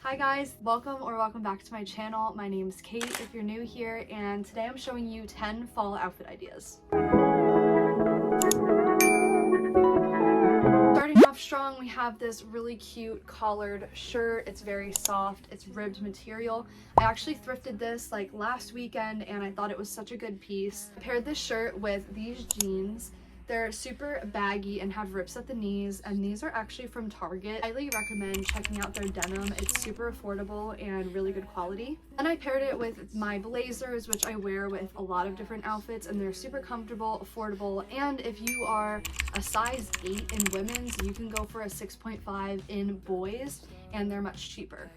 Hi guys, welcome back to my channel. My name's Kate if you're new here, and today I'm showing you 10 fall outfit ideas. Starting off strong, we have this really cute collared shirt. It's very soft, it's ribbed material. I actually thrifted this like last weekend and I thought it was such a good piece. I paired this shirt with these jeans. They're super baggy and have rips at the knees, and these are actually from Target. I highly recommend checking out their denim. It's super affordable and really good quality. And I paired it with my blazers, which I wear with a lot of different outfits, and they're super comfortable, affordable, and if you are a size 8 in women's, you can go for a 6.5 in boys, and they're much cheaper.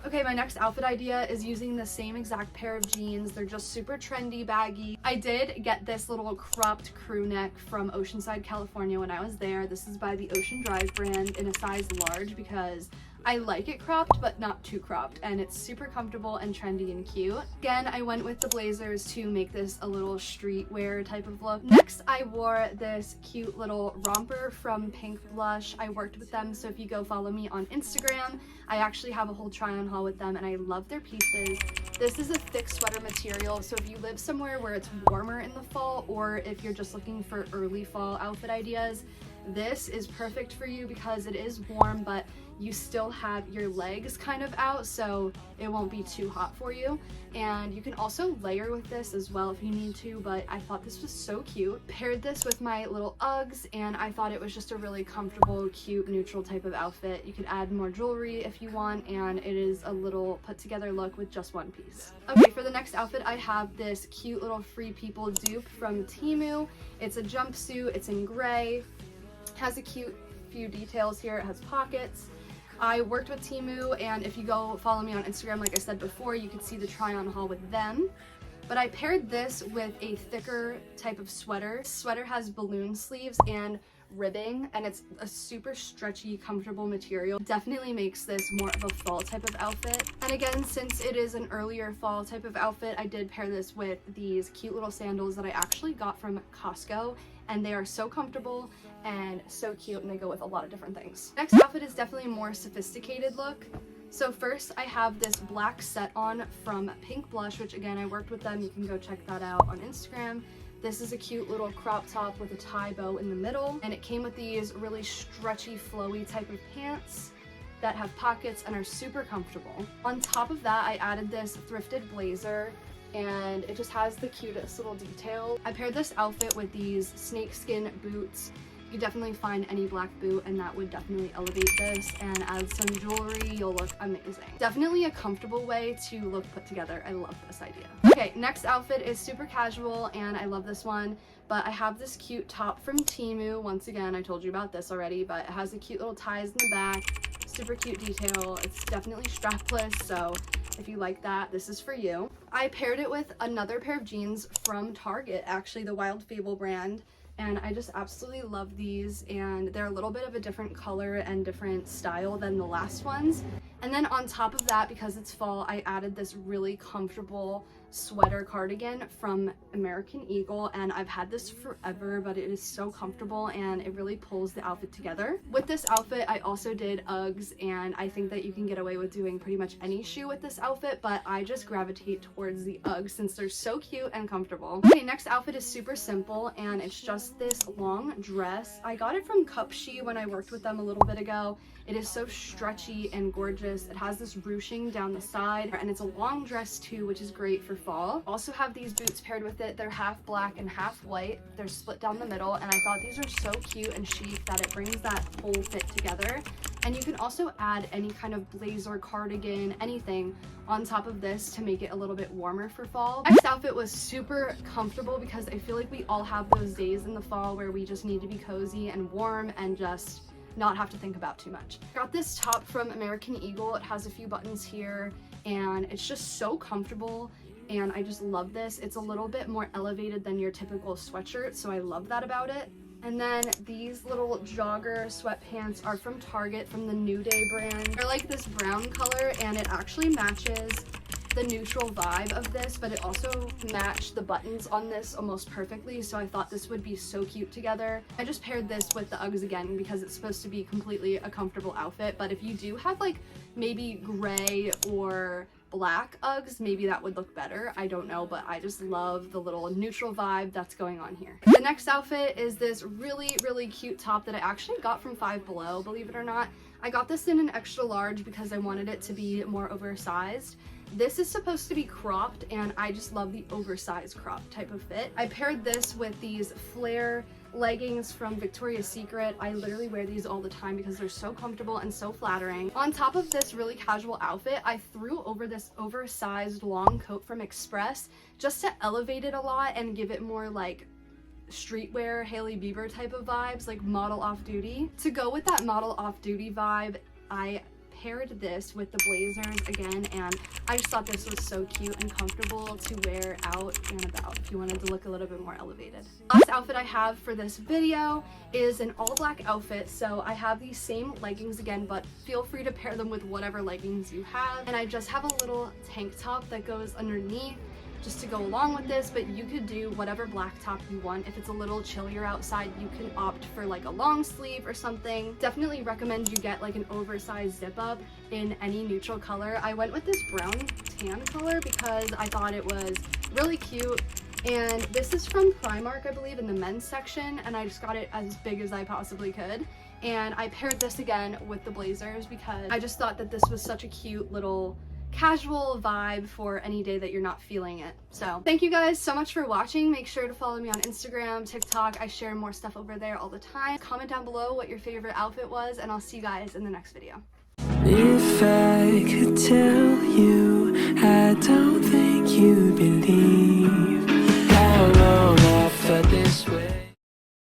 Okay, my next outfit idea is using the same exact pair of jeans. They're just super trendy, baggy. I did get this little cropped crew neck from Oceanside, California when I was there. This is by the Ocean Drive brand in a size large because I like it cropped, but not too cropped, and it's super comfortable and trendy and cute. Again, I went with the blazers to make this a little streetwear type of look. Next, I wore this cute little romper from Pink Blush. I worked with them, so if you go follow me on Instagram, I actually have a whole try-on haul with them, and I love their pieces. This is a thick sweater material, so if you live somewhere where it's warmer in the fall, or if you're just looking for early fall outfit ideas, this is perfect for you because it is warm, but you still have your legs kind of out, so it won't be too hot for you. And you can also layer with this as well if you need to, but I thought this was so cute. Paired this with my little Uggs, and I thought it was just a really comfortable, cute, neutral type of outfit. You could add more jewelry if you want, and it is a little put together look with just one piece. Okay, for the next outfit, I have this cute little Free People dupe from Temu. It's a jumpsuit, it's in gray, has a cute few details here, it has pockets. I worked with Temu, and if you go follow me on Instagram, like I said before, you can see the try-on haul with them. But I paired this with a thicker type of sweater. This sweater has balloon sleeves and ribbing, and it's a super stretchy, comfortable material. Definitely makes this more of a fall type of outfit. And again, since it is an earlier fall type of outfit, I did pair this with these cute little sandals that I actually got from Costco, and they are so comfortable and so cute, and they go with a lot of different things. Next outfit is definitely a more sophisticated look. So first, I have this black set on from Pink Blush, which again, I worked with them. You can go check that out on Instagram. This is a cute little crop top with a tie bow in the middle, and it came with these really stretchy, flowy type of pants that have pockets and are super comfortable. On top of that, I added this thrifted blazer, and it just has the cutest little detail. I paired this outfit with these snakeskin boots. You could definitely find any black boot, and that would definitely elevate this, and add some jewelry, you'll look amazing. Definitely a comfortable way to look put together. I love this idea. Okay, next outfit is super casual, and I love this one, but I have this cute top from Temu. Once again, I told you about this already, but it has the cute little ties in the back, super cute detail. It's definitely strapless, so if you like that, this is for you. I paired it with another pair of jeans from Target, actually the Wild Fable brand, and I just absolutely love these, and they're a little bit of a different color and different style than the last ones. And then on top of that, because it's fall, I added this really comfortable sweater cardigan from American Eagle, and I've had this forever, but it is so comfortable and it really pulls the outfit together. With this outfit, I also did Uggs, and I think that you can get away with doing pretty much any shoe with this outfit, but I just gravitate towards the Uggs since they're so cute and comfortable. Okay, next outfit is super simple, and it's just this long dress. I got it from Cupshe when I worked with them a little bit ago. It is so stretchy and gorgeous. It has this ruching down the side, and it's a long dress too, which is great for fall. Also have these boots paired with it. They're half black and half white. They're split down the middle, and I thought these are so cute and chic that it brings that whole fit together. And you can also add any kind of blazer, cardigan, anything on top of this to make it a little bit warmer for fall. Next outfit was super comfortable because I feel like we all have those days in the fall where we just need to be cozy and warm and just not have to think about too much. I got this top from American Eagle. It has a few buttons here, and it's just so comfortable, and I just love this. It's a little bit more elevated than your typical sweatshirt, so I love that about it. And then these little jogger sweatpants are from Target, from the New Day brand. They're like this brown color, and it actually matches the neutral vibe of this, but it also matched the buttons on this almost perfectly, so I thought this would be so cute together. I just paired this with the Uggs again because it's supposed to be completely a comfortable outfit, but if you do have like maybe gray or black Uggs, maybe that would look better. I don't know, but I just love the little neutral vibe that's going on here. The next outfit is this really, really cute top that I actually got from Five Below, believe it or not. I got this in an extra large because I wanted it to be more oversized. This is supposed to be cropped, and I just love the oversized crop type of fit. I paired this with these flare leggings from Victoria's Secret. I literally wear these all the time because they're so comfortable and so flattering. On top of this really casual outfit, I threw over this oversized long coat from Express just to elevate it a lot and give it more like streetwear, Hailey Bieber type of vibes, like model off-duty. To go with that model off-duty vibe, I paired this with the blazers again, and I just thought this was so cute and comfortable to wear out and about if you wanted to look a little bit more elevated. Last outfit I have for this video is an all black outfit. So I have these same leggings again, but feel free to pair them with whatever leggings you have. And I just have a little tank top that goes underneath just to go along with this, but you could do whatever black top you want. If it's a little chillier outside, you can opt for like a long sleeve or something. Definitely recommend you get like an oversized zip up in any neutral color. I went with this brown tan color because I thought it was really cute. And this is from Primark, I believe, in the men's section, and I just got it as big as I possibly could. And I paired this again with the blazers because I just thought that this was such a cute little casual vibe for any day that you're not feeling it. So thank you guys so much for watching. Make sure to follow me on Instagram, TikTok. I share more stuff over there all the time. Comment down below what your favorite outfit was, and I'll see you guys in the next video. If I could tell you, I don't think you'd believe how long I felt this way.